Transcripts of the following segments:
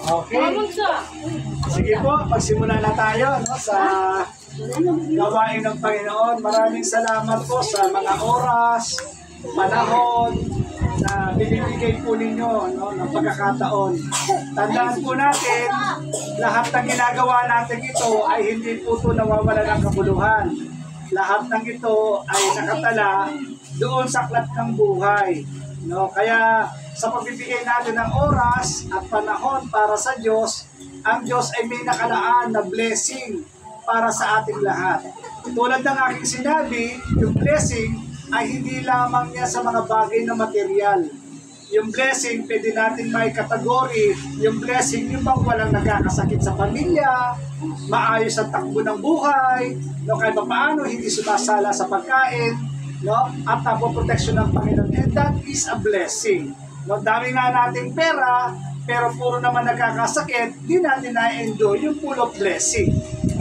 Okay. Sige po, magsimula na tayo no, sa gawain ng Panginoon. Maraming salamat po sa mga oras, panahon na binibigay po ninyo no, ng pagkakataon. Tandaan po natin, lahat ng ginagawa natin ito ay hindi po ito nawawala ng kabuluhan. Lahat ng ito ay nakatala doon sa aklat ng buhay. No? Kaya sa pagbibigay natin ng oras at panahon para sa Diyos, ang Diyos ay may nakalaan na blessing para sa ating lahat. Tulad ng aking sinabi, yung blessing ay hindi lamang niya sa mga bagay na material. Yung blessing, pwede natin may kategory, yung blessing, yung bang walang nagkakasakit sa pamilya, maayos ang takbo ng buhay, no, kahit paano hindi sumasala sa pagkain, no, at napoproteksyon ng Panginoon. And that is a blessing. No, dami nga nating pera, pero puro naman nagkakasakit, di natin na-enjoy yung full of blessing.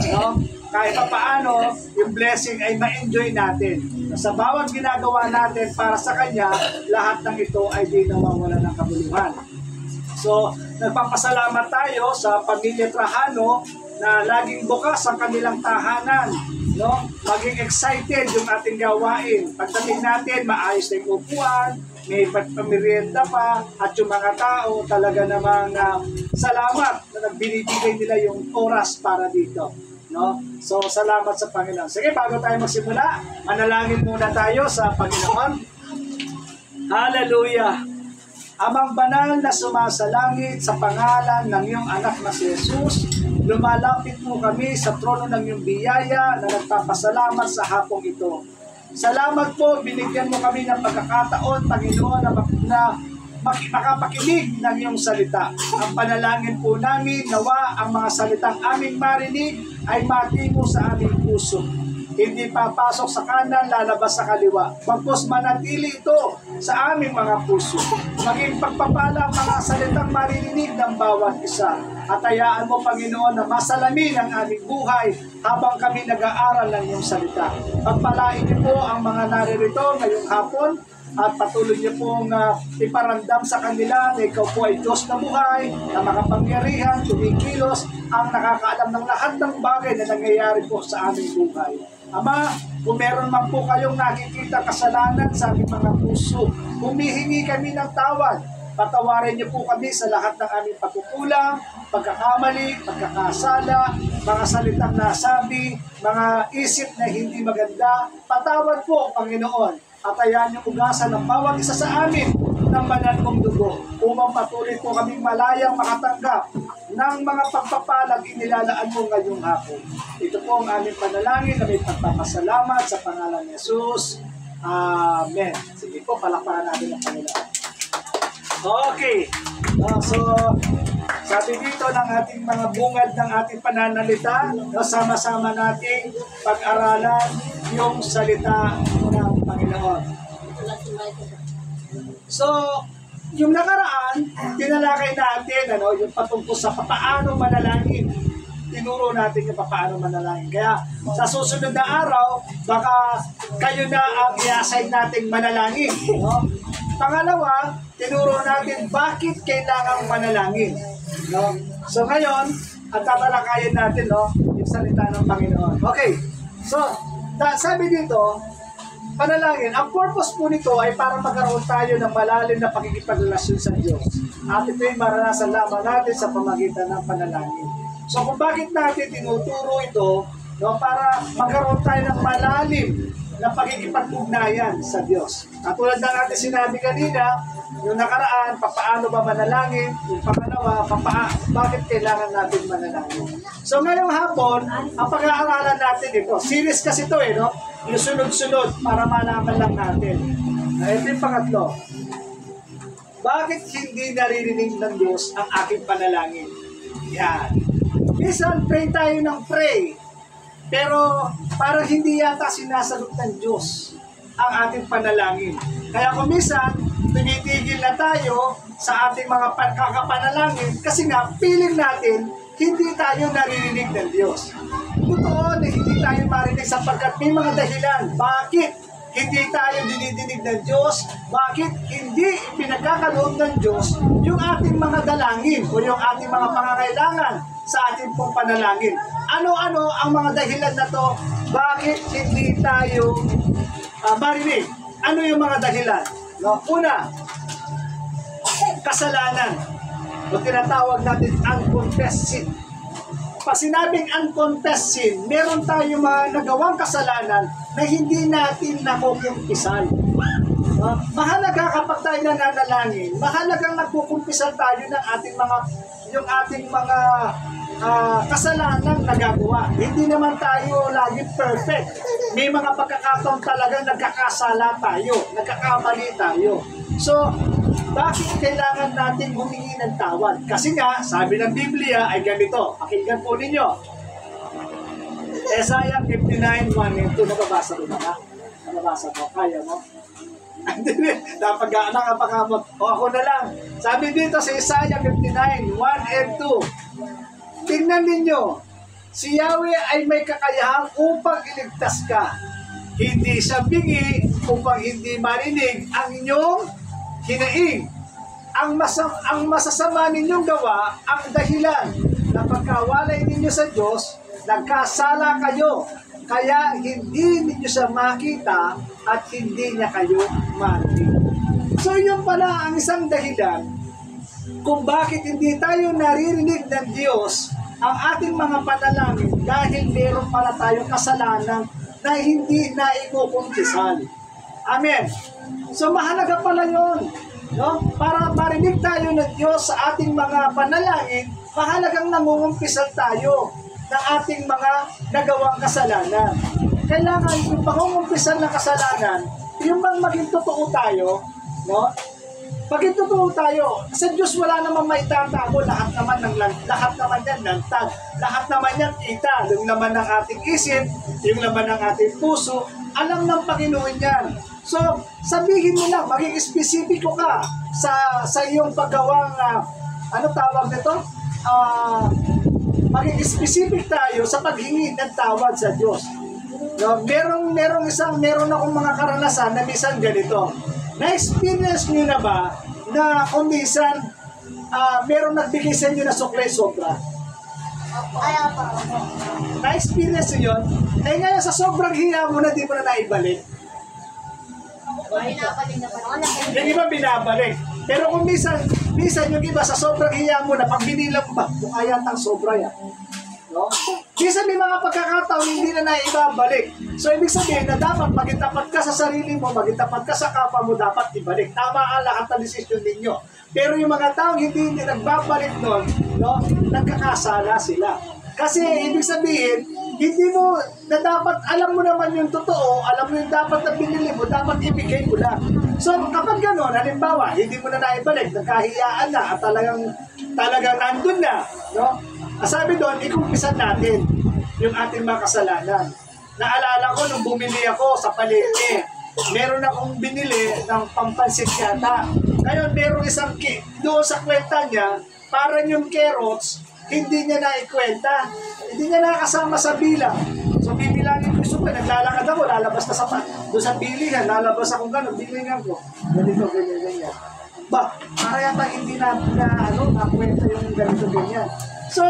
No? Kahit paano, yung blessing ay ma-enjoy natin. Sa bawat ginagawa natin para sa Kanya, lahat ng ito ay di nawawala ng kabuluhan. So, nagpapasalamat tayo sa Pamilya Trajano na laging bukas ang kanilang tahanan. No? Maging excited yung ating gawain. Pagdating natin, maayos na yung upuan, may pamirienda pa, at yung mga tao talaga namang salamat na nagbibigay nila yung oras para dito. No? So, salamat sa Panginoon. Sige, bago tayo magsimula, manalangin muna tayo sa Panginoon. Hallelujah! Amang banal na sumasalangit sa pangalan ng iyong anak na si Jesus, lumalapit po kami sa trono ng iyong biyaya na nagpapasalamat sa hapong ito. Salamat po, binigyan mo kami ng pagkakataon, Panginoon, na makapakinig ng iyong salita. Ang panalangin po namin, nawa ang mga salitang aming marinig ay matingo sa aming puso. Hindi papasok sa kanan, lalabas sa kaliwa. Pagpos manatili ito sa aming mga puso. Maging pagpapala ang mga salitang maririnig ng bawat isa. At hayaan mo, Panginoon, na masalamin ang aming buhay habang kami nag-aaral ng iyong salita. Pagpalain niyo po ang mga naririto ngayong hapon at patuloy niyo pong iparamdam sa kanila na ikaw po ay Diyos na buhay, na makapangyarihan, tumikilos, ang nakakaalam ng lahat ng bagay na nangyayari po sa aming buhay. Ama, kung meron man po kayong nakikita kasalanan sa aming mga puso, humihingi kami ng tawad. Patawarin niyo po kami sa lahat ng aming pagkukulang, pagkakamali, pagkakasala, mga salitang nasabi, mga isip na hindi maganda. Patawad po, Panginoon, at hayaan niyo ugasan ng bawat isa sa amin ng banal mong dugo upang patuloy po kaming malayang makatanggap ng mga pagpapalag inilalaan mo ngayong hapon. Ito po ang aming panalangin na may pagpapasalamat sa pangalan ni Jesus. Amen. Sige po, palakpakan natin ang Panginoon. Okay. So, sabi dito ng ating mga bungad ng ating pananalita, sama-sama nating pag-aralan yung salita ng Panginoon. So, yung nakaraan, tinalakay natin yung patungkol sa paano manalangin. Tinuro natin yung paano manalangin. Kaya sa susunod na araw, baka kayo na ang i-assign nating manalangin. No? Pangalawa, tinuro natin bakit kailangang manalangin. No? So ngayon, at tatalakayin natin yung salita ng Panginoon. Okay, so sabi dito, panalangin, ang purpose po nito ay para magkaroon tayo ng malalim na pakikipagrelasyon sa Diyos. At ito ay maranasan lamang natin sa pamagitan ng panalangin. So kung bakit natin tinuturo ito, para magkaroon tayo ng malalim na pakikipag-ugnayan sa Diyos. At tulad ng ating sinabi kanina, yung nakaraan, paano ba manalangin? Yung pangalawa, bakit kailangan natin manalangin? So ngayong hapon, ang pag-aaralan natin ito, series kasi ito no? Yung sunod-sunod para malaman lang natin. Ito yung pangatlo. Bakit hindi naririnig ng Diyos ang aking panalangin? Yan. Minsan, pray tayo ng pray. Pero parang hindi yata sinasagot ng Diyos ang ating panalangin. Kaya kung minsan, tumitigil na tayo sa ating mga kakapanalangin kasi nga, feeling natin, hindi tayo naririnig ng Diyos. Totoo na hindi tayo marinig sapagkat may mga dahilan. Bakit hindi tayo dinidinig ng Diyos? Bakit hindi pinagkakaloob ng Diyos yung ating mga dalangin o yung ating mga pangangailangan sa ating pong panalangin? Ano-ano ang mga dahilan na to? Bakit hindi tayo marinig? Ano yung mga dahilan? No? Una, kasalanan. O tinatawag natin unconfessed sin. Pag sinabing unconfessed sin, meron tayong mga nagawang kasalanan na hindi natin nakukumpisan. Mahalaga kapag tayo nananalangin, mahalagang nagkukumpisan tayo ng yung ating mga kasalanan na gagawa. Hindi naman tayo lagi perfect. May mga pagkakataon talagang nagkakasala tayo, nagkakamali tayo. So, bakit kailangan natin humingi ng tawad? Kasi nga, sabi ng Biblia ay ganito. Pakinggan po ninyo. Isaiah 59:1 and 2. Nababasa ko na. Nababasa ko. Kaya mo? Napag-aanak ang pakamot. O ako na lang. Sabi dito sa Isaiah 59:1 and 2. Tingnan ninyo. Si Yahweh ay may kakayahang upang iligtas ka. Hindi siya bingi upang hindi marinig ang inyong hinaing. Ang masasama ninyong gawa ang dahilan na pagkawalay ninyo sa Diyos, nagkasala kayo. Kaya hindi ninyo siya makita at hindi niya kayo marinig. So yun pala ang isang dahilan kung bakit hindi tayo naririnig ng Diyos ang ating mga panalangin dahil meron pala tayong kasalanan na hindi na ikukumpisan. Amen. So mahalaga pala yun. No? Para marinig tayo ng Diyos sa ating mga panalangin, mahalagang nangungumpisan tayo ng ating mga nagawang kasalanan. Kailangan yung pangungumpisan ng kasalanan, yung bang maging totoo tayo, no? Maging totoo tayo. Sa Diyos wala namang maitatago, lahat naman yan nantag. Lahat naman yan kita, yung laman ng ating isip, yung laman ng ating puso, alam ng Panginoon yan. So, sabihin mo lang, maging espesipiko ka sa iyong paggawang, ano tawag nito? Maging specific tayo sa paghingi ng tawad sa Diyos. No, meron akong mga karanasan na minsan ganito. Na-experience nyo na ba na kung minsan meron nagbigay sa inyo na suklay sobra? Na-experience nyo yun? Eh ngayon sa sobrang hiya mo na di mo na naibalik. Yung iba binabalik. Pero kung minsan yung iba sa sobrang hiya mo na pag binilang ba, mukha yatang sobra yan. No? Minsan may mga pagkakataon hindi na naibabalik. So ibig sabihin na dapat maging tapat ka sa sarili mo, maging tapat ka sa kapwa mo, dapat ibalik. Tama ang lahat ng desisyon ninyo. Pero yung mga taong hindi nagbabalik nun, no, nagkakasala sila. Kasi ibig sabihin, hindi mo na dapat, alam mo naman yung totoo, alam mo yung dapat na binili mo, dapat ibigay mo lang. So kapag gano'n, halimbawa, hindi mo na naibalik, nagkahiyaan na at talagang nandun na, no? Sabi doon, ikumpisan natin yung ating mga kasalanan. Naalala ko nung bumili ako sa palengke, meron akong binili ng pampansit yata. Ngayon, meron isang doon sa kwenta niya, parang yung carrots, hindi niya naikwenta. Hindi niya nakasama sa bilang. So, bibilangin ko ko, naglalakad ako, lalabas na doon sa bilihan, lalabas akong gano'n, bilingan ko. Ganito, ganyan. Ba, para yata hindi nakwenta yung ganito, ganyan. So,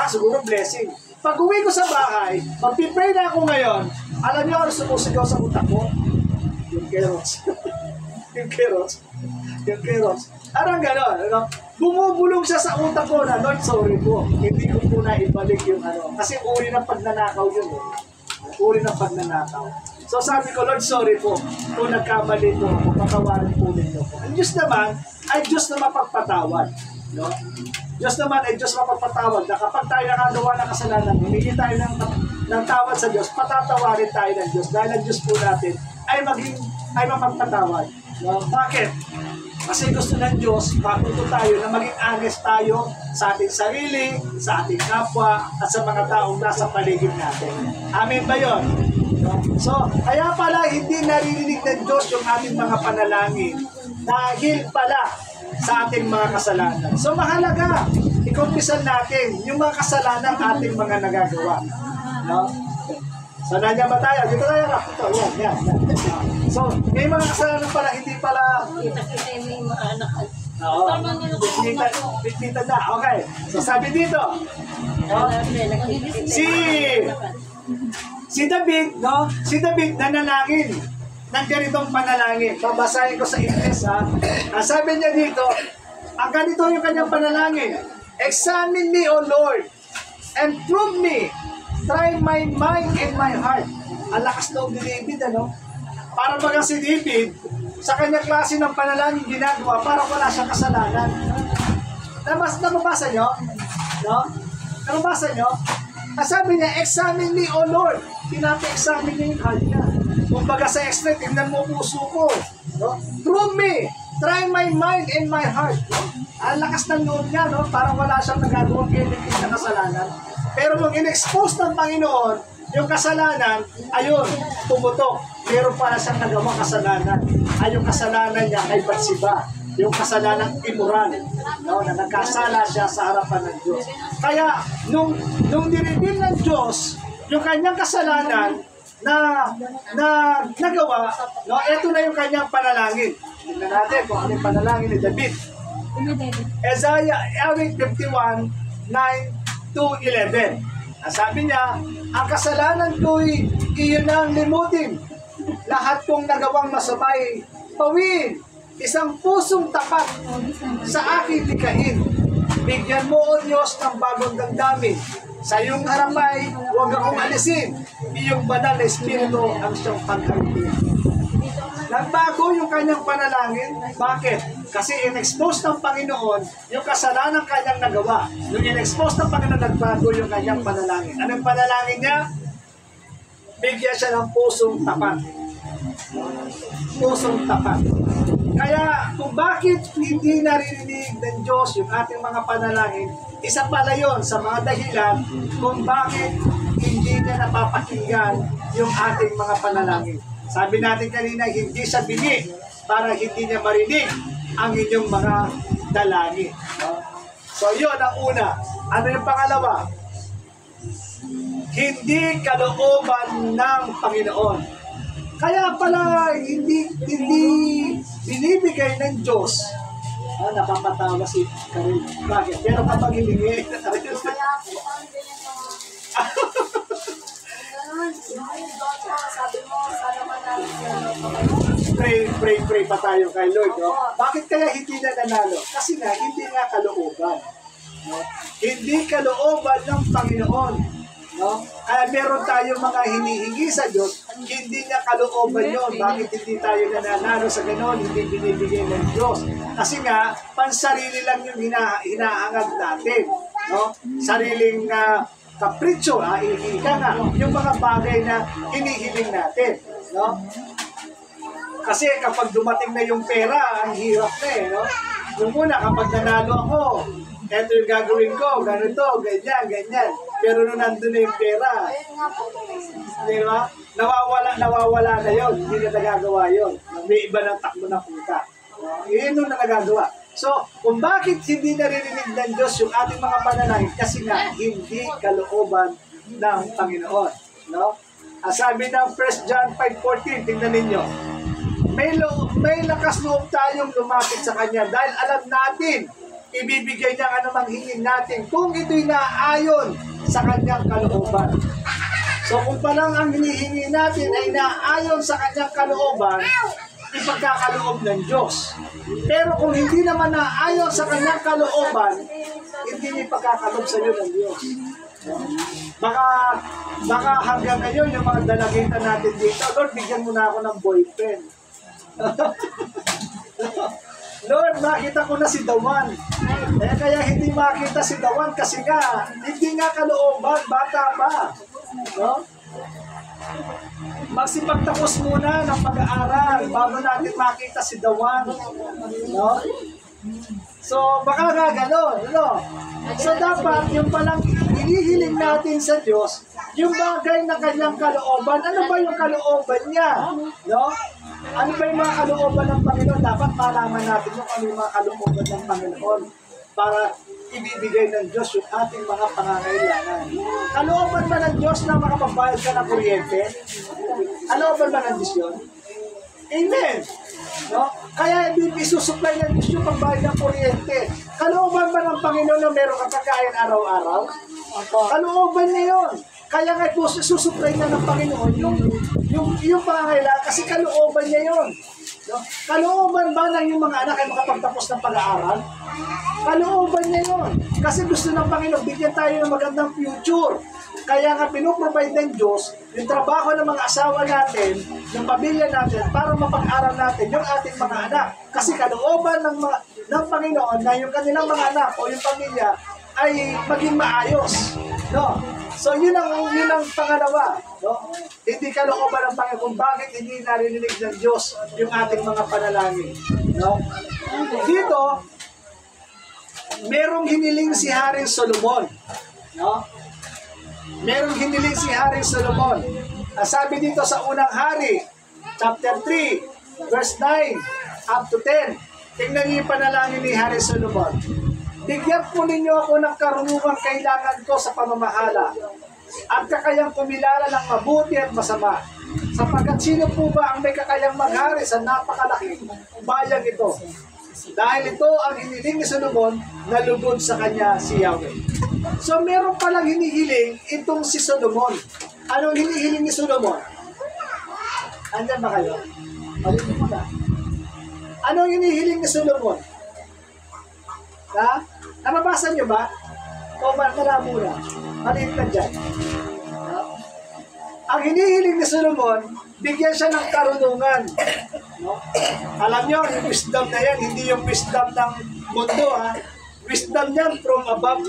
siguro blessing. Pag uwi ko sa bahay, magpipray na ako ngayon, alam niyo ano sumusigaw sa utak ko? Yung carrots. yung carrots. Parang gano'n, ano? Bumubulong siya sa utak ko na, Lord, sorry po. Hindi ko po na ibalik yung ano. Kasi uri ng pagnanakaw yun eh. Uri ng pagnanakaw. So sabi ko, Lord, sorry po. Kung nagkamali po ako, patawarin po ninyo po. Ang Diyos naman, ay Diyos na mapagpatawad. No? Diyos naman ay Diyos mapagpatawad na kapag tayo nakagawa ng kasalanan, humingi tayo ng tawad sa Diyos, patatawarin tayo ng Diyos dahil ang Diyos po natin ay mapagpatawad. No? Bakit? Kasi gusto ng Diyos, matuto tayo na maging honest tayo sa ating sarili, sa ating kapwa, at sa mga taong nasa paligid natin. Amen ba yun? No? So, kaya pala hindi naririnig ng Diyos yung ating mga panalangin dahil pala sa ating mga kasalanan. So mahalaga, ikumpisan natin yung mga kasalanan ating mga nagagawa. No? So, nandiyan ba tayo? Dito tayo, Rap. Ito, yan. So, may mga kasalanan pala, hindi pala... Kita-kita yung mga anak. Oo, bitbita na. Okay. So, sabi dito, si David, no? Si David nanalangin ng ganitong panalangin. Babasahin ko sa Ingles, ha? Ang sabi niya dito, ang ganito yung kanyang panalangin. Examine me, O Lord, and prove me. Try my mind and my heart. Ang lakas loob ni David, ano? Para baga si David, sa kanyang klase ng panalangin ginagawa, para wala siyang kasalanan. Nababasa nyo? No? Nababasa nyo? Sabi niya, examine me, O Lord. Pinapa-examine niya yung heart niya. Kung baga sa extra, tingnan mo puso ko. No? Prove me. Try my mind and my heart. No? Ang lakas ng loob niya, no? Parang wala siyang nagagawang kinikit na kasalanan. Pero nung in-expose ng Panginoon, yung kasalanan, ayun, pumutok. Meron para siyang nagawang kasalanan. Ay yung kasalanan niya kay Bathsheba. Yung kasalanan immoral. No? Na nagkasala siya sa harapan ng Diyos. Kaya, nung dinibin ng Diyos, yung kanyang kasalanan na nagawa, no? Ito na yung kanyang panalangin. Tingnan natin kung ano yung panalangin ni David. Isaiah 51, 9-11. Ang sabi niya, ang kasalanan ko'y iyon ang limutin. Lahat kong nagawang masamay, pawin, isang pusong tapat sa aking likain. Bigyan mo, O Diyos, ng bagong damdamin. Sa iyong harapay, huwag akong alisin. Iyong banal na espiritu ang siyang pagharapin. Nagbago yung kanyang panalangin. Bakit? Kasi in-expose ng Panginoon yung kasalanan kanyang nagawa. Nung in-expose ng Panginoon, nagbago yung kanyang panalangin. Anong panalangin niya? Bigyan siya ng pusong tapat. Pusong tapat. Kaya kung bakit hindi naririnig ng Diyos yung ating mga panalangin, isa pala yon sa mga dahilan kung bakit hindi niya napapakinggan yung ating mga panalangin. Sabi natin kanina, hindi siya bingi para hindi niya marinig ang inyong mga dalangin. So yun ang una. Ano yung pangalawa? Hindi kalooban ng Panginoon. Kaya pala hindi binibigay ng Diyos. Napapatawa si Karel. Bakit? Pero kapag hilingi, pray pa tayo kay Lord. No? Bakit kaya hindi na nanalo? Kasi nga, hindi nga kalooban. No? Hindi kalooban ng Panginoon. No? Kaya meron tayong mga hinihingi sa Diyos, hindi niya kalooban yun. Bakit hindi tayo nananalo sa gano'n? Hindi binibigay ng Diyos. Kasi nga, pansarili lang yung hinaangad natin. No? Sariling kapritsyo, ika nga, yung mga bagay na hinihiling natin. No? Kasi kapag dumating na yung pera, ang hirap na eh. No? Yung muna, kapag nanalo ako, eto yung gagawin ko, ganito, ganyan. Pero nung nandun na yung pera, di ba? Nawawala na yun. Hindi na nagagawa yun. May iba ng takbo ng puta. Yun yung nagagawa. So, kung bakit hindi naririnig ng Diyos yung ating mga panalangin, kasi nga, hindi kalooban ng Panginoon. No? Sabi ng 1 John 5:14, tingnan ninyo, may lakas loob tayong lumapit sa Kanya dahil alam natin, ibibigay niya ang anumang hingin natin kung ito'y naayon sa Kanyang kalooban. So kung palang ang hinihingi natin ay naayon sa Kanyang kalooban, ipagkakaloob ng Diyos. Pero kung hindi naman naayon sa Kanyang kalooban, hindi niya ipagkakaloob sa iyo ng Diyos. Baka hanggang ngayon yung mga dalagitan natin dito, Lord, bigyan mo na ako ng boyfriend. Lord, makita ko na si Dawan. Kaya hindi makita si Dawan kasi nga, hindi nga kalooban, bata pa. No? Magsipagtapos muna ng pag-aaral bago natin makita si Dawan. No? So, baka nga gano'n. No? So, dapat yung palang hinihiling natin sa Diyos, yung bagay na kanyang kalooban, ano ba yung kalooban niya? No? Ano ba yung mga kalooban ng Panginoon? Dapat malaman natin yung ano yung mga kalooban ng Panginoon. para ibibigay ng Diyos yung ating mga pangangailangan. Kalooban ba ng Diyos na makapagbayad ka ng kuryente? Kalooban ba ng Diyos yun? Amen! No? Kaya isusupply ng Diyos yung pagbayad ng kuryente. Kalooban ba ng Panginoon na meron kang pagkain araw-araw? Kalooban niya yun. Kaya nga po susupply na ng Panginoon yung pangangailangan kasi kalooban niya yun. No? Kalooban ba ng yung mga anak ay makapagtapos ng pag-aaral? Kalooban niya yun. Kasi gusto ng Panginoon, bigyan tayo ng magandang future. Kaya nga pinuprovide ng Diyos yung trabaho ng mga asawa natin, ng pamilya natin, para mapag-aral natin yung ating mga anak. Kasi kalooban ng Panginoon na yung kanilang mga anak o yung pamilya ay maging maayos. No? So yun ang pangalawa. No? Hindi kalooban ng Panginoon kung bakit hindi narinig ng Diyos yung ating mga panalangin. No? Dito, merong hiniling si Haring Solomon. No? Merong hiniling si Haring Solomon. Sabi dito sa unang hari, chapter 3, verse 9 up to 10. Tingnan niyo yung panalangin ni Haring Solomon. Bigyan po ninyo ako ng karunungang kailangan ko sa pamamahala at kakayang kumilala ng mabuti at masama. Sapagkat sino po ba ang may kakayang maghari sa napakalaking bayang ito? Dahil ito ang hiniling ni Solomon na lugod sa kanya si Yahweh. So meron palang hinihiling itong si Solomon. Anong hinihiling ni Solomon? Andyan ba kayo? Palitin mo na. Anong hinihiling ni Solomon? Ha? Nababasa niyo ba? O malabo na? Maliit na dyan. Ang hinihiling ni Solomon, bigyan siya ng karunungan. No? Alam niyo, yung wisdom na yan, hindi yung wisdom ng mundo. Ha? Wisdom yan from above.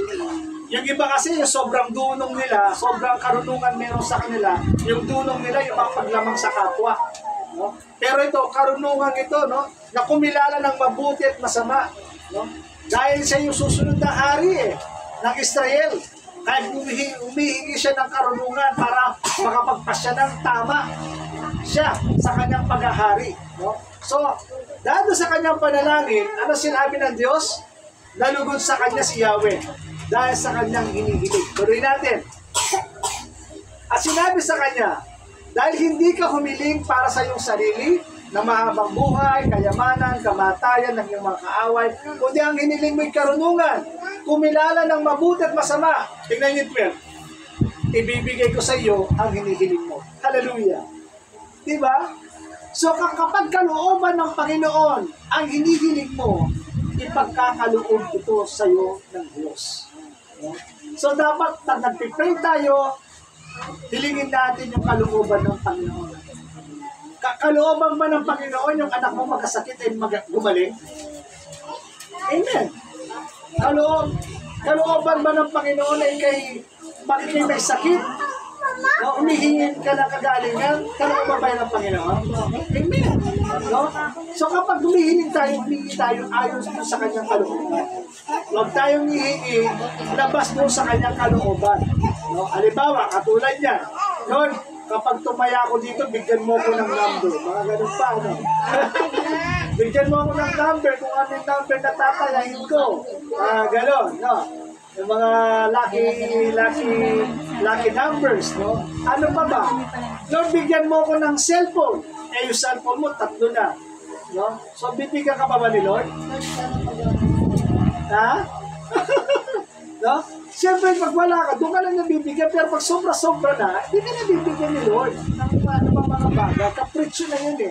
Yung iba kasi, yung sobrang dunong nila, sobrang karunungan meron sa kanila, yung dunong nila, yung mapaglamang sa kapwa. No? Pero ito, karunungan ito, no? Na kumilala ng mabuti at masama. No? Dahil siya yung susunod na hari ng Israel. Kaya humihingi siya ng karunungan para makapagpasya ng tama siya sa kanyang paghahari. No? So, dahil sa kanyang panalangin, ano sinabi ng Diyos? Nalugod sa kanya si Yahweh dahil sa kanyang hinihiling. Tuloy natin. At sinabi sa kanya, dahil hindi ka humiling para sa iyong sarili, na mahabang buhay, kayamanan, kamatayan ng iyong mga kaaway, kundi ang hiniling mo'y karunungan, kumilala ng mabuti at masama. Tingnan niyo, 12. Ibibigay ko sa iyo ang hinihiling mo. Hallelujah. Diba? So kapag kalooban ng Panginoon ang hinihiling mo, ipagkakaloob ito sa iyo ng Diyos. So dapat pag nagpipray tayo, hilingin natin yung kalooban ng Panginoon. Kalooban ba ng Panginoon yung anak mo magkasakit ay gumaling? Amen. Kalooban ba ng Panginoon ay bakit kayo may sakit? No, umihingin ka ng kagalingan, kalooban ba ng Panginoon? Amen. No? So kapag humihingi tayo ayon sa kanyang kalooban. Huwag tayong hihingi, labas mo sa kanyang kalooban. No? Halimbawa, katulad yan. Lord, kapag tumaya ako dito, bigyan mo ko ng number. Mga ganun pa, ano? Bigyan mo ako ng number kung ano yung number na tatayahin ko. Ganun, no? Yung mga lucky numbers, no? Ano pa ba? Lord, bigyan mo ko ng cellphone. Yung cellphone mo, 3 na. No? So, bibigyan ka pa ba ni Lord? Ha? No? Siyempre, pag wala ka, doon ka lang nabibigyan. Pero pag sobra-sobra na, hindi ka nabibigyan ni Lord. Ano ba mga bagay? Kapritsyo na yun eh.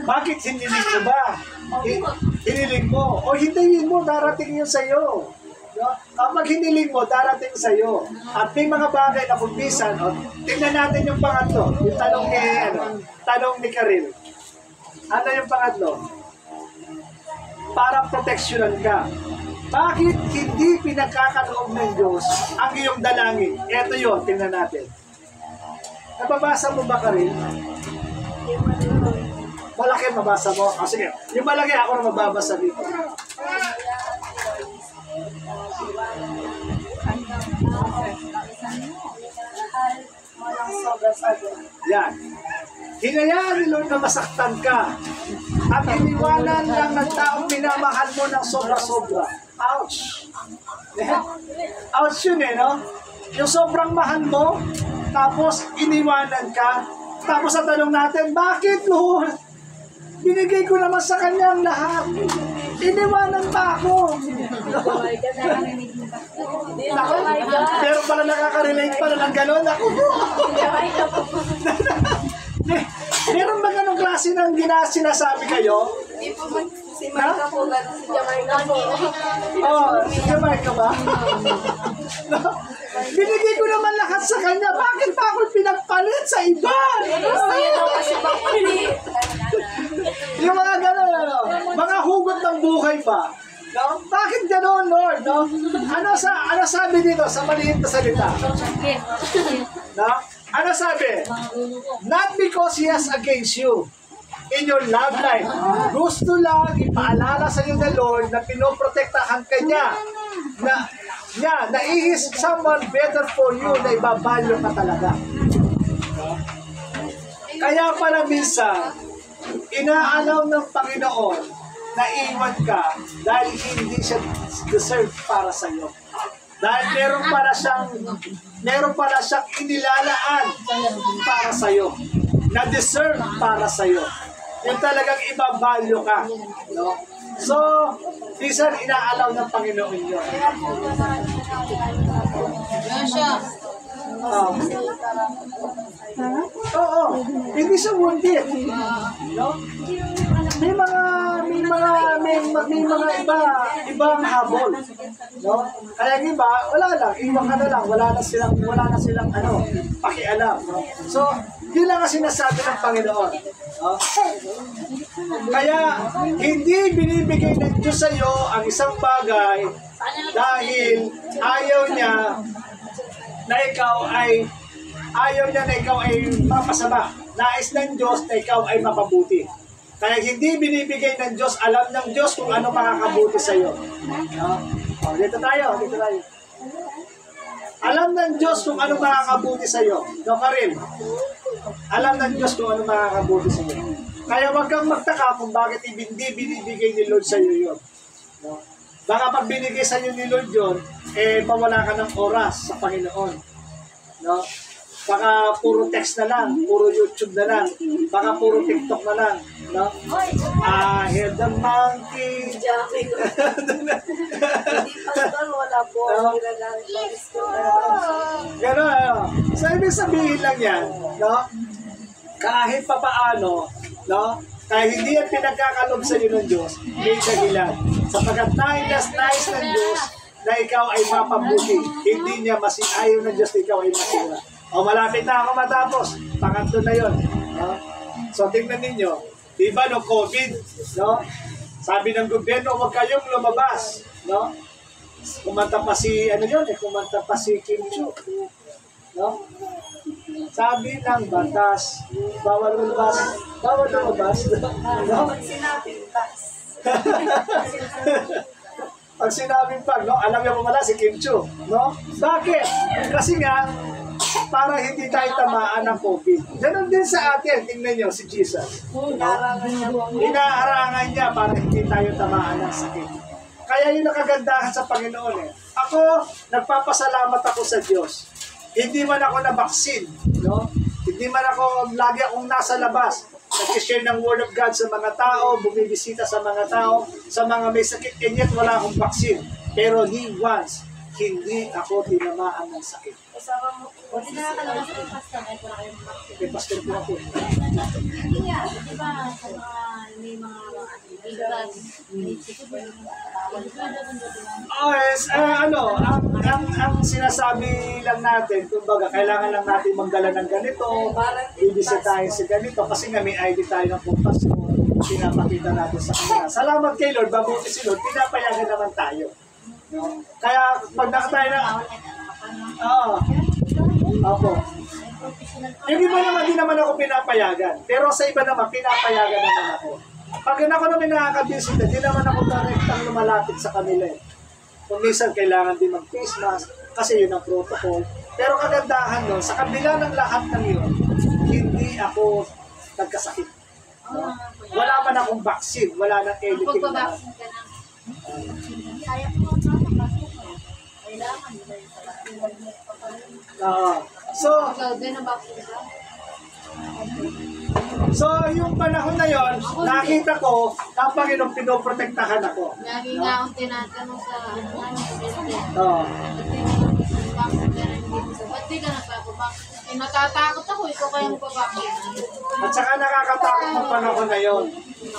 Bakit hiniling mo ba? Hiniling mo. O hintayin mo, darating yun sa'yo. No? Kapag hiniling mo, darating sa'yo. At may mga bagay na kumpisan, tingnan natin yung pangatlo. Yung tanong ni Karil. Ano yung pangatlo? Para proteksyonan ka. Bakit hindi pinagkakaloob ng Diyos ang iyong dalangin? Ito yun, tingnan natin. Nababasa mo ba, Karil? Malaki mabasa mo. Sige, yung malaki ako na mababasa dito. Yan. Hinayaan ni Lord na masaktan ka At iniwanan lang ng taong minamahal mo ng sobra-sobra. Ouch! Ouch yun no? Yung sobrang mahal mo, tapos iniwanan ka, tapos ang tanong natin, bakit Lord? Binigay ko naman sa kanya ang lahat. Iniwanan pa ako. Ako, pero pala nakaka-relate pala ng gano'n. Ako po. Meron ba ganong klase ng sinasabi kayo? Hindi po si Marka po, si Jamaica po. Si Jamaica ba? Binigay ko naman lahat sa kanya. Bakit pa ako pinagpalit sa iba? Gusto niya daw kasi magpalit. Yung mga gano'n, mga hugot ng buhay ba? No? Bakit gano'n, Lord? No? Ano sabi dito sa maliit na salita? No? Ano sabi? Not because He has against you in your love life. Gusto lang ipaalala sa iyo ng Lord na pinoprotektahan ka niya. Na He is someone better for you na ibabalyo ka talaga. Kaya pala minsan, inaalaw ng Panginoon na iwan ka dahil hindi siya deserve para sa iyo. Dahil meron pala siyang inilalaan para sa iyo. Na deserve para sa iyo. Yung talagang ibabalyo ka. No? So, minsan inaalaw ng Panginoon yun. Oo, hindi siya wounded. No? May mga ibang habol. No? Kaya yung iba, wala lang, iwan ka na lang, wala na silang pakialam. No? So, yun lang ang sinasabi ng Panginoon. No? Kaya, hindi binibigay ng Diyos sa iyo ang isang bagay dahil ayaw niya na ikaw ay mapasama. Nais ng Diyos na ikaw ay mapabuti. Kaya hindi binibigay ng Diyos, alam ng Diyos kung ano makakabuti sa iyo. No? Dito tayo. Alam ng Diyos kung ano makakabuti sa iyo. No, Karin? Alam ng Diyos kung ano makakabuti sa iyo. Kaya wag kang magtaka kung bakit hindi binibigay ni Lord sa iyo yun. No? Baka pag binigay sa iyo ni Lord yun, mawala ka ng oras sa Panginoon. No? Baka puro text na lang, puro YouTube na lang, baka puro TikTok na lang. No? I hear the monkey. Hindi pastor, wala po. Ginagamit po gusto. Gano'n, So, ibig sabihin lang yan, no? Kahit papaano, no? Kahit hindi yan pinagkakalob sa iyo ng Diyos, may dahilan. Sapagkat nais ng Diyos na ikaw ay mapabuti. Hindi niya ayaw ng Diyos na ikaw ay masira. O malapit na ako matapos. Pangatlo na yun. No? So tingnan ninyo. Diba no COVID? No? Sabi ng gobyerno, huwag kayong lumabas. No? Kumanta pa si, kumanta pa si Kim Chu. No? Sabi ng batas, bawal lumabas. No? Sinabing bas. Pag sinabing pag, no? Alam niyo mo pala si Kim Chu. No? Bakit? Kasi nga, para hindi tayo tamaan ng COVID. Ganon din sa atin. Tingnan nyo si Jesus. Inaarangan niya para hindi tayo tamaan ng sakit. Kaya yun ang kagandahan sa Panginoon. Ako, nagpapasalamat ako sa Diyos. Hindi man ako na-vaccine. No? Hindi man ako, lagi akong nasa labas. Nag-share ng Word of God sa mga tao, bumibisita sa mga tao, sa mga may sakit, and yet wala akong vaccine. Pero He wants, hindi ako tinamaan ng sakit. Kasama mo. Hindi nakakalakas ng pastor, ay wala kayong vaccine. May pastor po ako. Hindi nga, di ba, sa mga, may mga bigas, ang sinasabi lang natin, kumbaga, kailangan lang natin magdala ng ganito, ibisitahin si ganito, kasi nga may ID tayo ng pumpas ko, pinapakita natin sa kanila. Salamat kay Lord, mabuti si Lord, pinapayagan naman tayo. No? Kaya, pag nakatayo na, Opo. Yung iba naman, di naman ako pinapayagan. Pero sa iba naman, pinapayagan naman ako. Pag ako naman nakakabisita, di naman ako direktang lumalapit sa kanila. Kung minsan, kailangan din mag-face mask kasi yun ang protocol. Pero kagandahan nun, sa kabila ng lahat ng yun, hindi ako nagkasakit. No? Wala man akong vaccine, wala nang anything. Pagpabaksin ka na. Kaya po ako kailangan nila yung So, ikaw din ang vaccine ka? so yung panahon na yon, nakita ko na ang Panginoon pinoprotektahan ako. Lagi nga akong tinatanong sa president. Oo. Ba't di ka nagpapabaksin? Natatakot ako, ikaw kaya magpabaksin. At saka nakakatakot ng panahon na yon.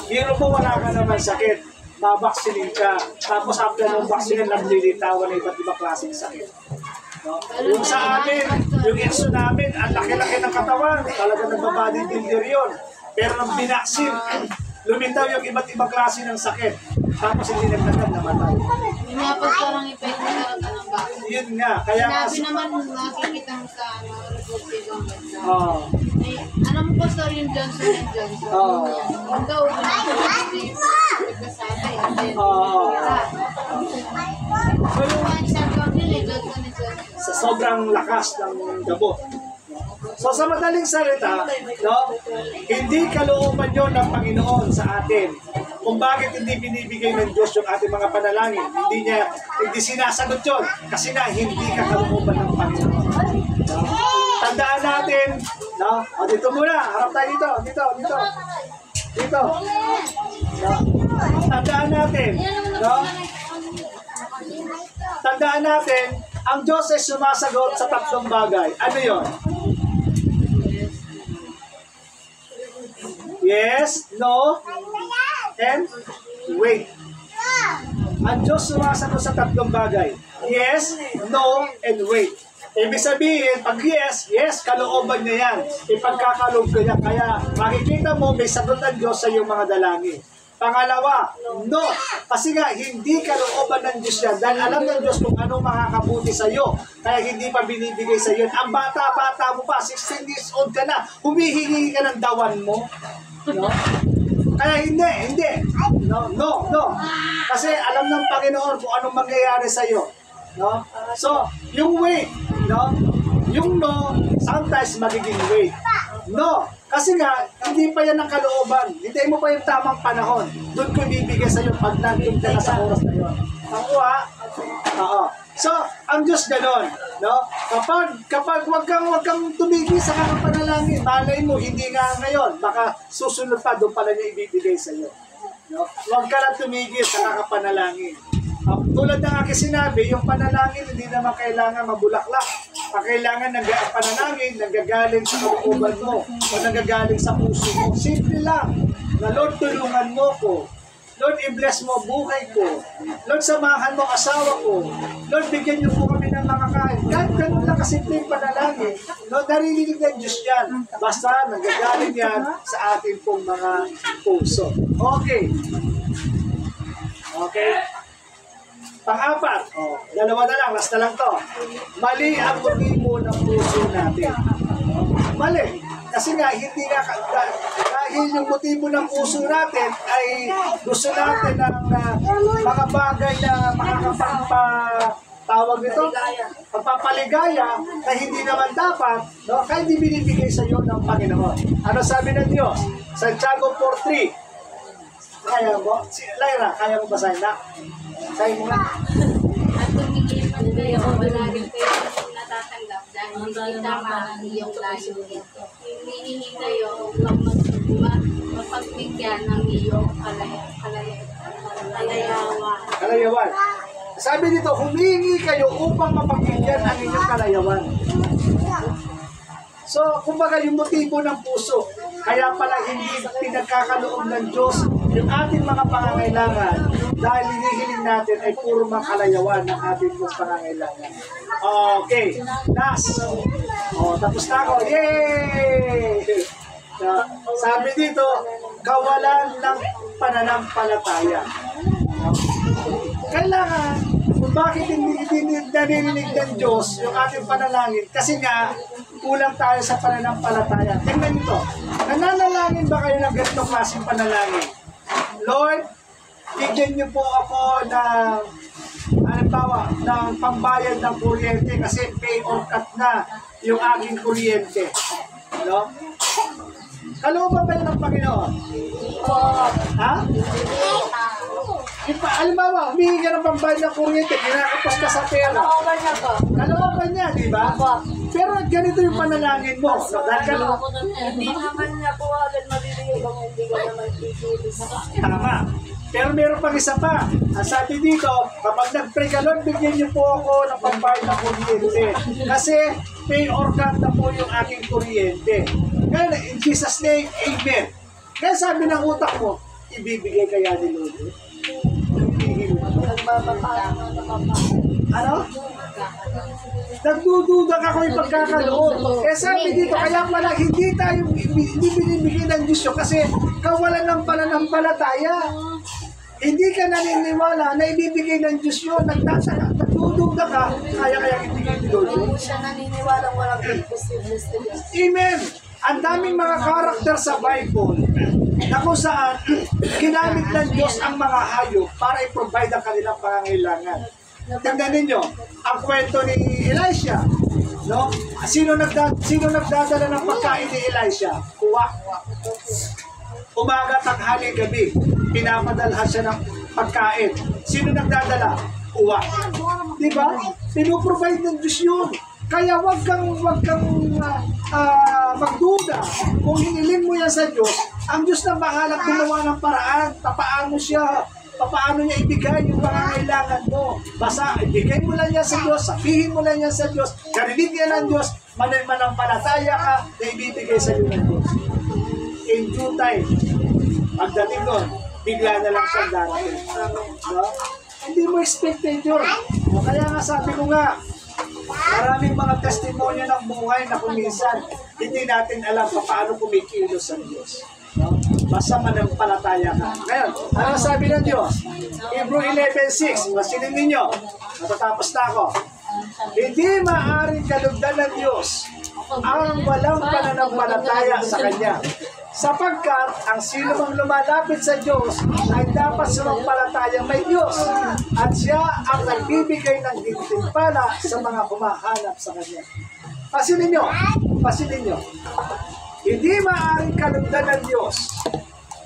Biro mo wala ka naman sakit, babaksinin ka. Tapos after ng vaccine, naglilitawan ng iba't ibang klaseng sakit. No? Yung sa amin, yung inso namin, ang laki-laki ng katawan, talaga nagbabody-builder yun. Pero nang binaksin, lumitaw yung iba't ibang klase ng sakit. Tapos hindi nagtagal namatay. Yung mga parang epekto talaga ng vaccine. Yun nga, kaya Sinabi naman, nakikita mo sa report ko sa Oo. alam mo po sa yung Johnson & Johnson. Oo. Yung daw, nagkasabi. Oo. So yung mga example nila, Johnson & Johnson. Sa sobrang lakas ng gamot. So sa madaling salita, no, hindi kalooban yun ng Panginoon sa atin. Kung bakit hindi binibigay ng Diyos yung ating mga panalangin, hindi sinasagot yun. Kasi na hindi ka kalooban ng Panginoon. No? Tandaan natin, no? O dito muna, harap tayo dito. Dito. No? Tandaan natin, no? Tandaan natin, ang Diyos ay sumasagot sa tatlong bagay. Ano yun? Yes, no, and wait. Ang Diyos sumasagot sa tatlong bagay. Yes, no, and wait. Ibig sabihin, pag yes, kalooban niya yan. Ipagkakaloob ko niya. Kaya makikita mo, may sagot ang Diyos sa iyong mga dalangin. Pangalawa, no. Kasi nga, hindi kalooban ng Diyos yan. Dahil alam ng Diyos kung anong makakabuti sa iyo. Kaya hindi pa binibigay sa iyo. Ang bata-bata mo pa, 16 years old ka na, humihingi ka ng dawan mo. No? Kaya hindi. No. Kasi alam ng Panginoon kung anong mangyayari sa iyo. No? So, yung wait, no? Yung no, sometimes magiging wait. No, kasi nga, hindi pa yan ang kalooban. Hintayin mo pa yung tamang panahon. Doon ko ibibigay sa iyo pag nandun ka na sa oras na yun. Nakuha? Oo. So, ang Diyos ganon, no? Kapag wag kang tumigil sa kakapanalangin, malay mo, hindi nga ngayon, baka susunod pa, doon pala niya ibibigay sa iyo. No? Huwag ka lang tumigil sa kakapanalangin. Tulad ng aking sinabi, yung panalangin hindi naman kailangan mabulaklak. Kailangan ng panalangin nanggagaling sa kalooban mo o nanggagaling sa puso mo. Simple lang, na Lord, tulungan mo ko. Lord, i-bless mo buhay ko. Lord, samahan mo asawa ko. Lord, bigyan niyo po kami ng mga kain. Kahit ganun lang kasimple yung panalangin, Lord, naririnig ng Diyos yan. Basta nanggagaling yan sa ating pong mga puso. Okay. Pang-apat, dalawa na lang, last na lang to. Mali ang motibo ng puso natin. Mali. Kasi nga, hindi nga, dahil yung motibo ng puso natin ay gusto natin ng mga bagay na makakapagpatawag nito, pagpapaligaya na hindi naman dapat, no? Kaya hindi binibigay sa iyo ng Panginoon. Ano sabi ng Diyos? Santiago 4:3. Kaya mo? Lyra, kaya mo basahin na? Sabi mo nga. At tumigil pa kayo o laging kayo natatanggap dahil hindi tama ang iyong layunin. Hinihingi kayo upang mapagbigyan ng iyong Kalayawan. Sabi dito, humingi kayo upang mapagbigyan ang inyong kalayawan. So, kumbaga yung motibo ng puso, kaya pala hindi pinagkakaloob ng Diyos yung ating mga pangangailangan dahil hinihiling natin ay puro makalayawan ng ating mga pangangailangan. Okay, last. Tapos na ako. Yay! Sabi dito, kawalan ng pananampalataya. Kailangan, kung bakit hindi naririnig ng Diyos yung ating panalangin, kasi nga, kulang tayo sa pananampalataya. Tingnan nito, nananalangin ba kayo ng ganitong klaseng panalangin? Lord, bigyan niyo po ako ng, halimbawa, ng pambayad ng kuryente kasi pay or cut na yung aking kuryente. No? Kalooban ba yun ng Panginoon? Ha? Alimbawa, humingi ka ng pambayad ng kuryente, kinakapos ka sa pera. Kalooban niya po. Kalooban niya, di ba? Pero ganito yung panalangin mo. No? Dahil Hindi naman niya po agad mabibigay kung hindi ko naman tigilis. tama. Pero meron pang isa pa. Ang sabi dito, kapag nag-pray ka, Lord, bigyan niyo po ako ng pambayad ng kuryente. Kasi pay or cut na po yung aking kuryente. Kaya in Jesus' name, Amen. Kaya sabi ng utak mo, ibibigay kaya ni Lord. Ano? Nagdududa ka kung ipagkakaloob. Eh sabi dito, kaya pala hindi binibigay ng Diyos yun kasi kawalan ng pananampalataya. Hindi ka naniniwala na ibibigay ng Diyos yun. Nagdududa ka, kaya ibigay ni Lord yun. Hindi siya naniniwala walang imposible sa Diyos. Amen. Ang daming mga karakter sa Bible na kung saan ginamit ng Diyos ang mga hayop para i-provide ang kanilang pangangailangan. Tingnan ninyo, ang kwento ni Elisha, no? Sino nagdadala ng pagkain ni Elisha? Kuwa. Umaga, tanghali, gabi, pinapadalhan siya ng pagkain. Sino nagdadala? Kuwa. Di ba? Pinuprovide ng Diyos yun. Kaya wag kang magduda. Kung hinilin mo yan sa Diyos, ang Diyos na bahalang gumawa ng paraan. Papaano niya ibigay yung pangangailangan mo. Basta ibigay mo lang yan sa Diyos, sabihin mo lang yan sa Diyos, karinig yan ng Diyos, manampalataya ka na ibibigay sa iyo ng Diyos. In due time, pagdating doon, bigla na lang siyang darating. No? Hindi mo expected yun. Kaya nga sabi ko nga, maraming mga testimonyo ng buhay na kung minsan hindi natin alam paano kumikilos ang Diyos. No? Basta manampalataya ka. Ngayon, ano sabi ng Diyos? Hebrew 11:6. Masinin ninyo. Matatapos na ako. Hindi maaaring kalugdan ng Diyos ang walang pananampalataya sa Kanya. Sapagkat ang sino mang lumalapit sa Diyos ay dapat sumampalataya may Diyos. At siya ang nagbibigay ng gintimpala sa mga humahanap sa Kanya. Pasinin nyo. Pasinin nyo. Hindi maaaring kalugdan ng Diyos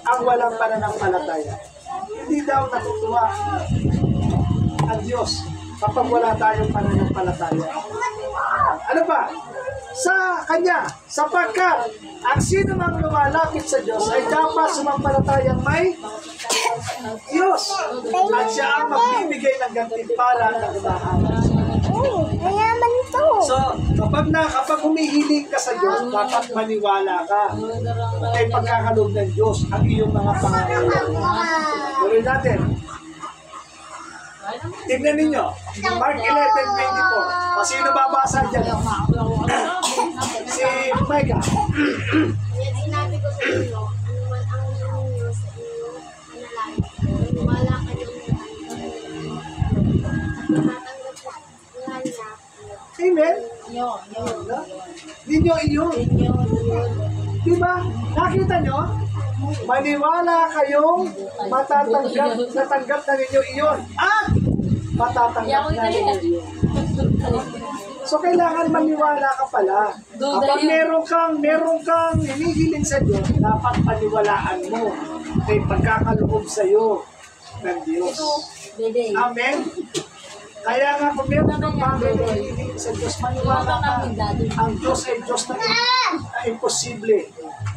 ang walang pananampalataya. Hindi daw natutuwa ang Diyos kapag wala tayong pananampalataya. Ano ba? Sa Kanya, sapagkat ang sino mang lumalapit sa Diyos ay dapat sumampalatayang may Diyos. At siya ang magbibigay ng gantimpala ng humahanap. So, kapag humihiling ka sa Diyos, dapat maniwala ka. Ay pagkakaloob ng Diyos ang iyong mga pangangailangan. Tuloy natin. Tignan ninyo, Mark 11:24. O sino babasa dyan? Si Micah. Yan sinabi ko sa inyo, ano man ang ninyo sa inyo, manalangin. Wala kayong tatanggap sa niya. Amen? Ninyo iyon. Diba? Nakita nyo? Maniwala kayong natanggap na ninyo iyon. At matatanggap na ninyo iyon. So, kailangan maniwala ka pala. Kapag meron kang hinihiling sa Diyos, dapat paniwalaan mo na pagkakaloob sa iyo ng Diyos. Amen? Kaya nga, kung meron kang bagay na hinihiling sa Diyos, maniwala ka. Ang Diyos ay Diyos na imposible.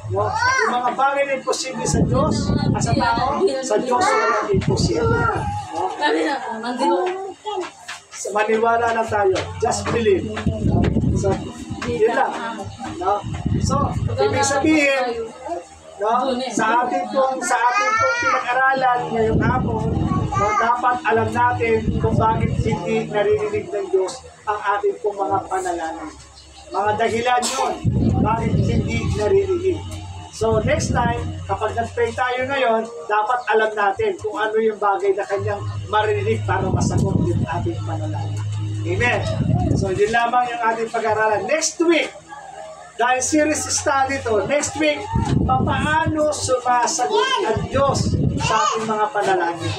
No? Yung mga bagay na imposible sa Diyos at sa tao, sa Diyos ay imposible. No? So, maniwala na tayo. Just believe. So, yun lang. No? So, ibig sabihin, no, sa ating pong pinag-aralan ngayong hapon, no, dapat alam natin kung bakit hindi naririnig ng Diyos ang ating pong mga panalangin. Mga dahilan yun, bakit hindi naririnig. So next time, kapag nag-pray tayo ngayon, dapat alam natin kung ano yung bagay na kanyang maririnig para masagot yung ating panalangin. Amen. So yun lamang yung ating pag-aralan. Next week, dahil series study to, next week, paano sumasagot ang Diyos sa ating mga panalangin.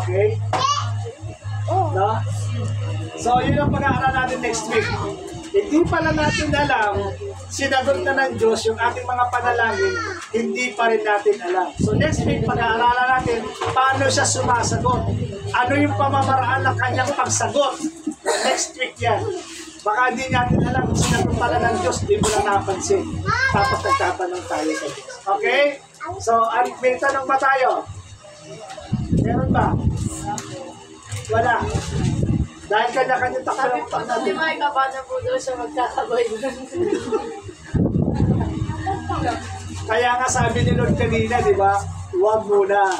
Okay? No? So yun ang pag-aaral natin next week. Hindi pala natin alam sinagot na ng Diyos yung ating mga panalangin, hindi pa rin natin alam. So next week, pag-aaralan natin paano siya sumasagot. Ano yung pamamaraan ng kanyang pagsagot. Next week yan. Baka hindi natin alam kung sinagot pala ng Diyos, hindi mo lang napansin. Tapos nagtatanong tayo sa Diyos. Okay? So, may tanong ba tayo? Meron ba? Wala. Dahil kanya-kanya takbo ng utak Sabi natin. Mike, paano po daw siya magkakabay? Kaya nga sabi ni Lord kanina, di ba? Huwag muna.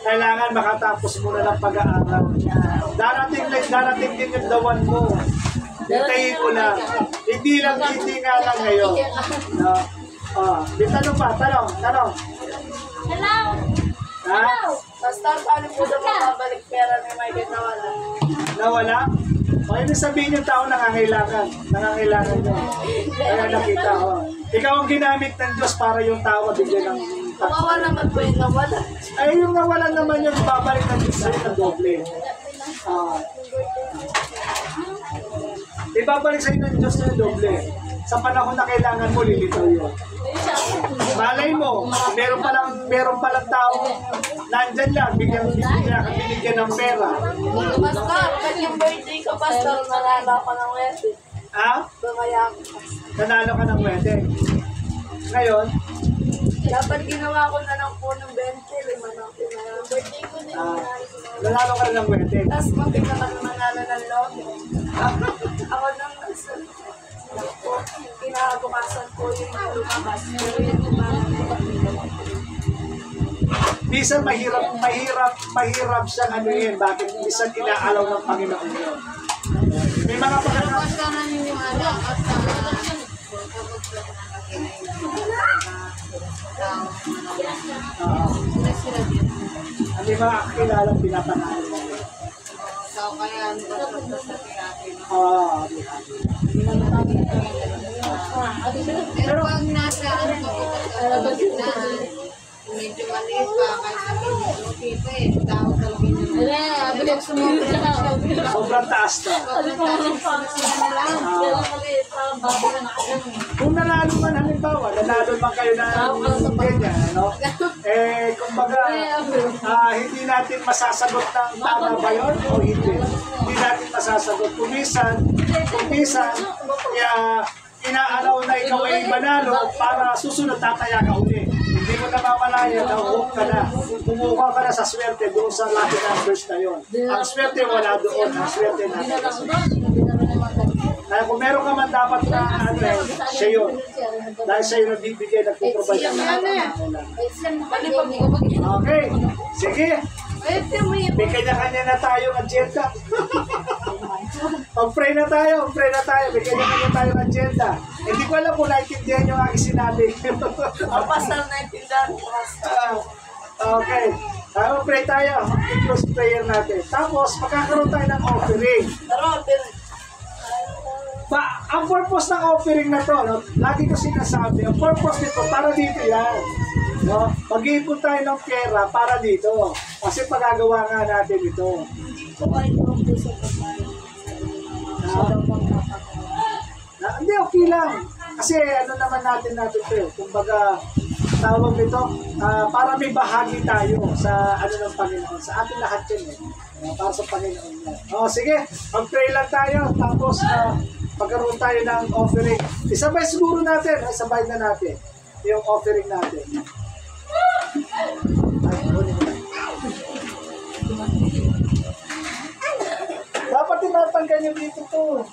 Kailangan makatapos muna ng pag-aaral. Darating din yung dawan mo. Hintayin mo lang. Hindi nga lang ngayon. No? May tanong pa, tanong. Hello! Ha? Basta paano po daw mababalik pera ni Mike na wala? Nawala? O, ibig sabihin yung tao nangangailangan. Nangangailangan nyo. Kaya nakita ko. Ikaw ang ginamit ng Diyos para yung tao bigyan ng Kawawa naman po yung nawala. ay, yung nawala naman yung babalik ng Diyos sa'yo na doble. Ibabalik sa'yo ng Diyos na doble. Sa panahon na kailangan mo, lilitaw yun. Malay mo, meron palang tao nandyan lang, binigyan ng pera. Basta, pag yung birthday ko, basta nanalo ako ng wedding. Ha? Bumaya ako. Nanalo ka ng wedding. Ngayon, Dapat ginawa ko na lang po ng 20, 5 na pinaya. Birthday ko din. nanalo ka ng wedding. Tapos muntik na kami manalo ng lotto. Ako nang kinabukasan po yung lumabas. Pero yun yung Bisan mahirap siyang ano yun. Bakit? Bisan inaalaw ng Panginoon yun. May mga pagkakataon. Huwag ka naniniwala at sila din. Ang may mga kakilalang pinapanalo mo. So, kaya ano ba sa natin? Pero pag nasa ano ko, medyo maliit pa, kahit sabihin mo, okay pa eh, tao talaga yun. Bilang sumobra na. Sobrang taas na. Kung nanalo man, halimbawa, nanalo man kayo na ganyan, ano? Kumbaga, hindi natin masasagot ng tama ba yun o hindi. Hindi natin masasagot. Kumisan, inaalaw na ikaw ay manalo para susunod tataya ka uli. Hindi mo namamalayan na hook ka na. Kumuha ka na sa swerte doon sa lucky numbers na yun. Ang swerte wala doon. Ang swerte na kaya kung meron ka man dapat na siya yun. Dahil siya yung nagbibigay, nagpuprovide ng lahat. Okay. Sige. May kanya-kanya na tayong agenda. Mag-pray na tayo. May kanya-kanya tayong agenda. Hindi ko alam kung naintindihan yung aking sinabi. Ang pasal na itindahan ko. Okay. Mag-pray tayo. Mag-close prayer natin. Tapos, magkakaroon tayo ng offering. Ang purpose ng offering na to, no? Lagi ko sinasabi, ang purpose nito para dito yan. No? Mag-iipon tayo ng pera para dito. Kasi pagagawa nga natin ito. Hindi, okay lang. Kasi ano naman natin ito. Kumbaga, tawag nito, para may bahagi tayo sa ano ng Panginoon. Sa ating lahat yun eh. Para sa Panginoon yan. Sige, mag-pray lang tayo. Tapos, pagkaroon tayo ng offering. Isabay siguro natin. Isabay na natin yung offering natin. Dapat tinatanggal nyo dito to.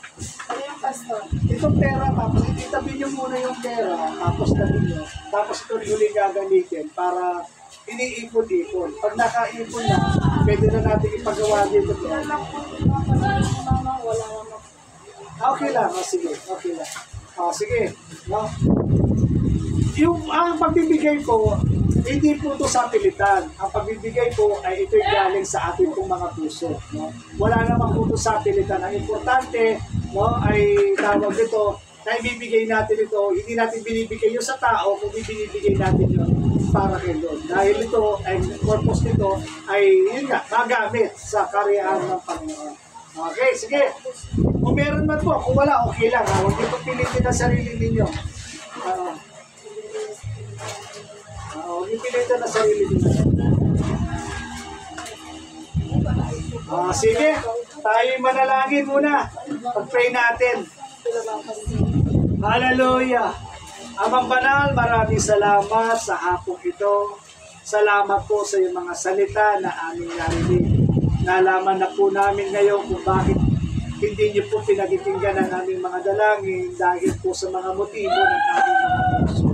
Ano yung pastor? Itong pera, tapos itabi nyo muna yung pera, tapos tabi nyo. Tapos ito uli gagamitin para iniipon-ipon. Pag nakaipon na, pwede na natin ipagawa dito. Okay lang, sige. Okay lang. Sige. No? Ang pagbibigay ko, hindi po ito sa pilitan. Ang pagbibigay ko ay ito'y galing sa ating pong mga puso. No? Wala naman po ito sa pilitan. Ang importante, no, ay tawag dito, na ibibigay natin ito, hindi natin binibigay yun sa tao, kung binibigay natin yun para kay Lord. Dahil ito, ay purpose nito, ay yun nga, magamit sa karyahan ng Panginoon. Okay, sige. Kung meron man po, kung wala, okay lang. Ha? Huwag niyo po pilitin ang sarili ninyo. Huwag niyo pilitin ang sarili ninyo. Sige, tayo manalangin muna. Pag-pray natin. Hallelujah. Amang banal, maraming salamat sa hapong ito. Salamat po sa iyong mga salita na aming narinig. Nalaman na po namin ngayon kung bakit hindi niyo po pinagkikinggan ang aming mga dalangin dahil po sa mga motibo ng aming mga puso.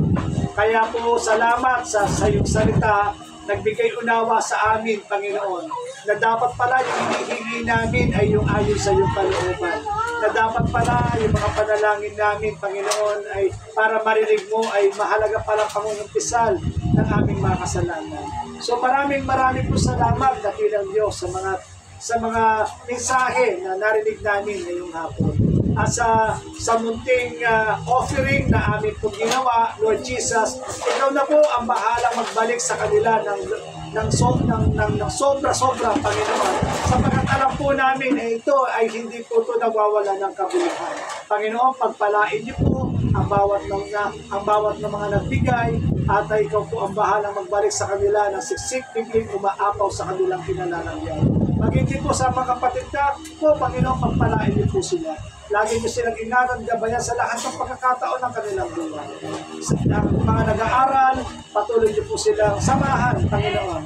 Kaya po salamat sa iyong salita, nagbigay unawa sa amin, Panginoon, na dapat pala yung hinihingi namin ay yung ayon sa iyong kalooban. Na dapat pala yung mga panalangin namin, Panginoon, ay para marinig mo ay mahalaga palang pangungumpisal ng aming mga kasalanan. So maraming po salamat, dakilang Diyos, sa mga mensahe na narinig namin ngayong hapon. At sa munting offering na amin po ginawa, Lord Jesus, ikaw na po ang bahalang magbalik sa kanila ng sobra-sobra, Panginoon. Sapagkat alam po namin ito ay hindi po ito nawawala ng kabuluhan. Panginoon, pagpalain niyo po ang bawat ng mga nagbigay at ikaw po ang bahalang magbalik sa kanila ng siksik, bigling umaapaw sa kanilang pinalalagyan. Maging din po sa mga kapatid ko, Panginoon, pagpalain niyo po sila. Lagi niyo silang ingatan, gabayan sa lahat ng pagkakataon ng kanilang buhay. Sa mga nag-aaral, patuloy niyo po silang samahan, Panginoon.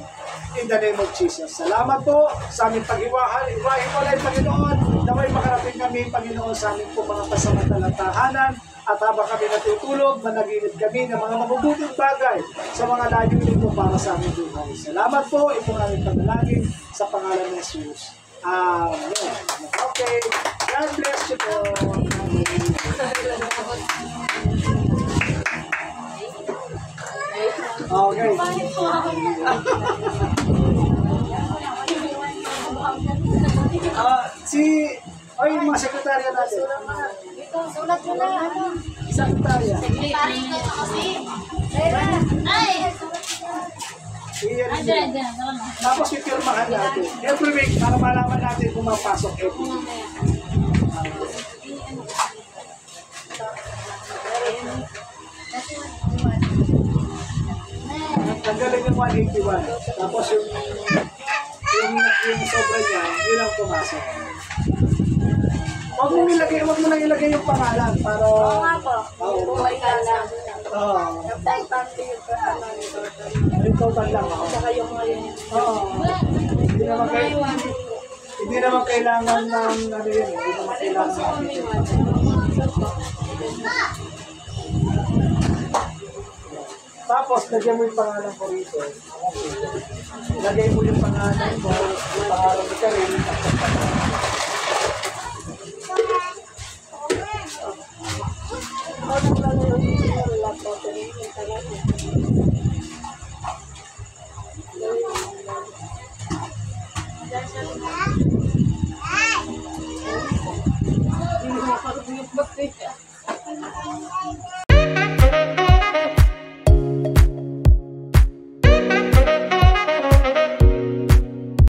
In the name of Jesus. Salamat po sa aming pag-iwahiwalay, Panginoon, na may makarating kami, Panginoon, sa aming po mga pasamantalang tahanan. At habang kami natutulog, managinip kami ng mga mabubuting bagay sa mga layunin po para sa aming buhay. Salamat po, itong aming panalangin sa pangalan ng Jesus. Amen. Okay. God bless you po. Okay. Yung mga sekretarya natin. Sulat mo na, ano? Sekretarya. Pari ko kasi. Ay! Tapos pipirmahan natin. Every week, para malaman natin kung mapasok every week. Tanggalin yung 181. Tapos yung sobra niya, yun ang pumasok. Huwag mo nang ilagay yung pangalan para... Oo nga po. Buhay ka lang. Oo. Importante yung ano ni Total. Yung total lang ako. Saka yung ngayon. Oo. Hindi naman kailangan ng ano yun. Hindi naman kailangan ng tapos, lagyan mo yung pangalan ko rito. Lagay mo yung pangalan mo, yung pangalan mo ka rin.